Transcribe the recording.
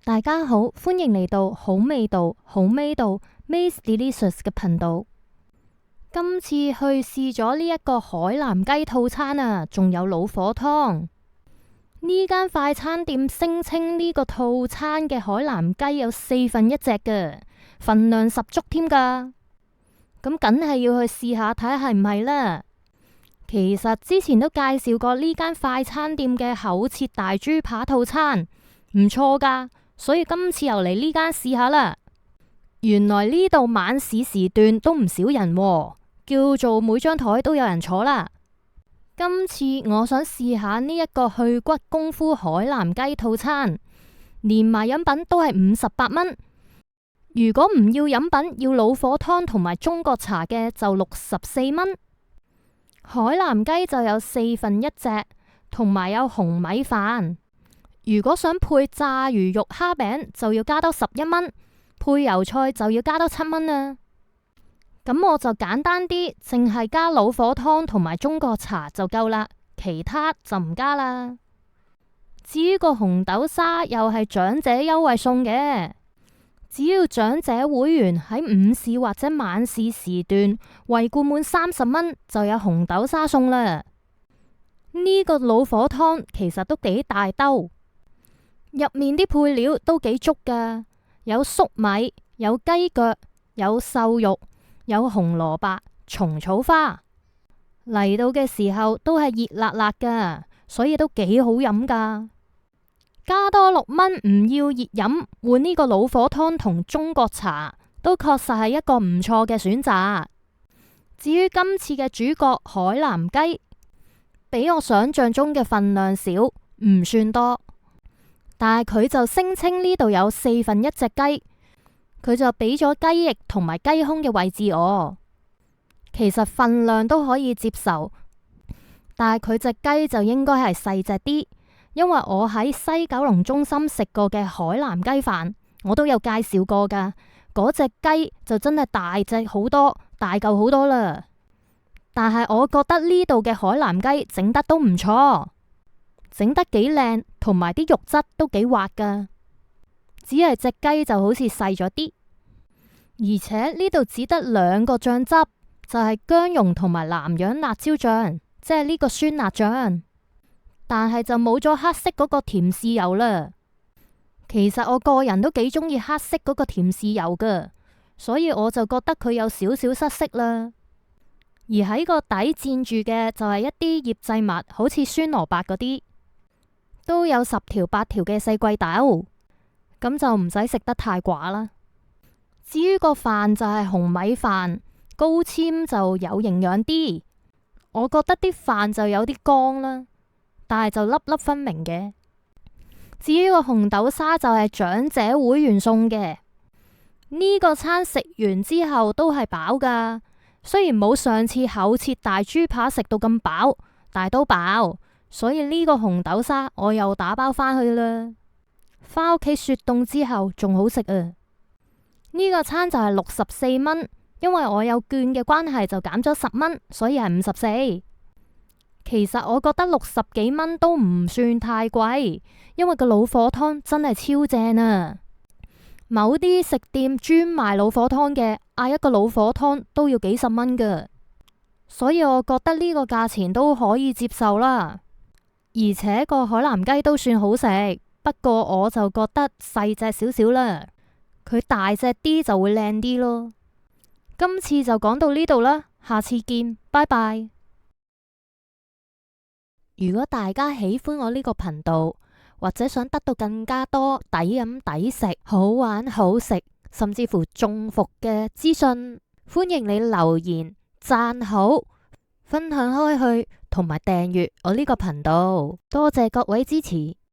大家好，歡迎嚟到好味道好味道 Maze Delicious 嘅頻道。今次去試咗呢一個海南雞套餐啊，仲有老火湯。呢間快餐店聲稱呢個套餐嘅海南雞有1/4隻嘅，份量十足添噶。咁梗係要去試下睇下係唔係啦。其實之前都介紹過呢間快餐店嘅厚切大豬扒套餐，唔錯噶。所以今次又嚟呢間試下啦。原來呢度晚市時段都唔少人喎，叫做每張台都有人坐啦。今次我想試下呢一個去骨功夫海南雞套餐，連埋飲品都係58蚊。如果唔要飲品，要老火湯同埋中國茶嘅就64蚊。海南雞就有1/4隻，同埋有紅米飯。如果想配炸魚肉蝦餅，就要加多11蚊，配油菜就要加多7蚊啦。咁我就簡單啲，淨係加老火湯同埋中國茶就夠啦，其他就唔加啦。至於個紅豆沙又係長者優惠送嘅，只要長者會員喺午市或者晚市時段惠顧滿30蚊，就有紅豆沙送啦。呢個老火湯其實都幾大兜。入面啲配料都幾足噶，有粟米、有雞腳、有瘦肉、有紅蘿蔔、蟲草花。嚟到嘅時候都係熱辣辣噶，所以都幾好飲噶。加多6蚊唔要熱飲，換呢個老火湯同中國茶，都確實係一個唔錯嘅選擇。至於今次嘅主角海南雞，比我想象中嘅份量少，唔算多。但係佢就聲稱呢度有1/4隻雞，佢就俾咗雞翼同埋雞胸嘅位置我。其實份量都可以接受，但係佢隻雞就應該係細隻啲，因為我喺西九龍中心食過嘅海南雞飯，我都有介紹過噶。嗰隻雞就真係大隻好多，大嚿好多啦。但係我覺得呢度嘅海南雞整得都唔錯。整得幾靚，同埋啲肉質都幾滑噶，只係隻雞就好似細咗啲。而且呢度只得2個醬汁，就係薑蓉同埋南洋辣椒醬，即係呢個酸辣醬。但係就冇咗黑色嗰個甜豉油啦。其實我個人都幾中意黑色嗰個甜豉油噶，所以我就覺得佢有少少失色啦。而喺個底墊住嘅就係一啲醃製物，好似酸蘿蔔嗰啲。都有10條8條嘅四季豆，咁就唔使食得太寡啦。至於個飯就係紅米飯，高纖就有營養啲。我覺得啲飯就有啲乾啦，但係就粒粒分明嘅。至於個紅豆沙就係長者會員送嘅。呢個餐食完之後都係飽噶，雖然冇上次厚切大豬扒食到咁飽，但係都飽。所以呢個紅豆沙我又打包返去啦，返屋企雪凍之後仲好食啊！呢個餐就係64蚊，因為我有券嘅關係就減咗10蚊，所以係54。其實我覺得60幾蚊都唔算太貴，因為個老火湯真係超正啊！某啲食店專賣老火湯嘅，嗌一個老火湯都要幾十蚊噶，所以我覺得呢個價錢都可以接受啦。而且個海南雞都算好食，不過我就覺得細隻少少啦，佢大隻啲就會靚啲咯。今次就講到呢度啦，下次見，拜拜。如果大家喜歡我呢個頻道，或者想得到更加多抵飲抵食、好玩好食，甚至乎中伏嘅資訊，歡迎你留言、讚好、分享開去。同埋訂閱我呢個頻道，多謝各位支持。